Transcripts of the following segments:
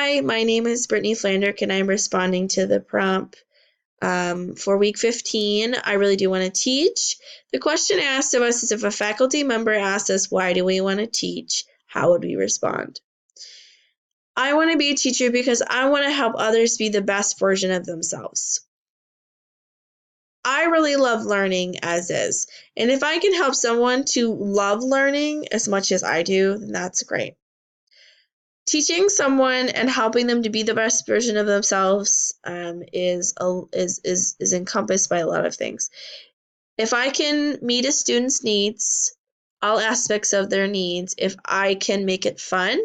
Hi, my name is Brittany Flanderk, and I'm responding to the prompt for week 15. I really do want to teach. The question asked of us is if a faculty member asked us, why do we want to teach? How would we respond? I want to be a teacher because I want to help others be the best version of themselves. I really love learning as is. And if I can help someone to love learning as much as I do, then that's great. Teaching someone and helping them to be the best version of themselves is encompassed by a lot of things. If I can meet a student's needs, all aspects of their needs, if I can make it fun,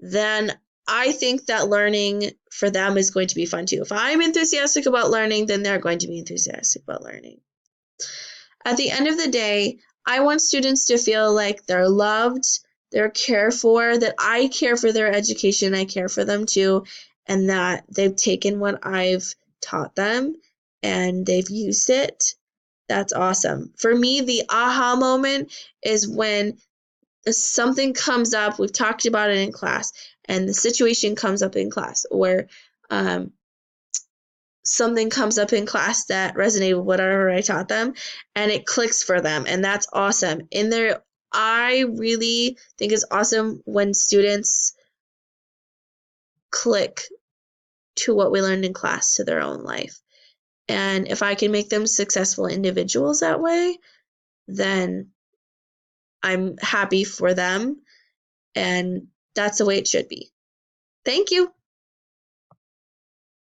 then I think that learning for them is going to be fun too. If I'm enthusiastic about learning, then they're going to be enthusiastic about learning. At the end of the day, I want students to feel like they're loved, they're cared for, that I care for their education, I care for them too, and that they've taken what I've taught them and they've used it. That's awesome. For me, the aha moment is when something comes up, we've talked about it in class, and the situation comes up in class, or something comes up in class that resonated with whatever I taught them, and it clicks for them, and that's awesome. I really think it's awesome when students click to what we learned in class to their own life. And if I can make them successful individuals that way, then I'm happy for them, and that's the way it should be. Thank you.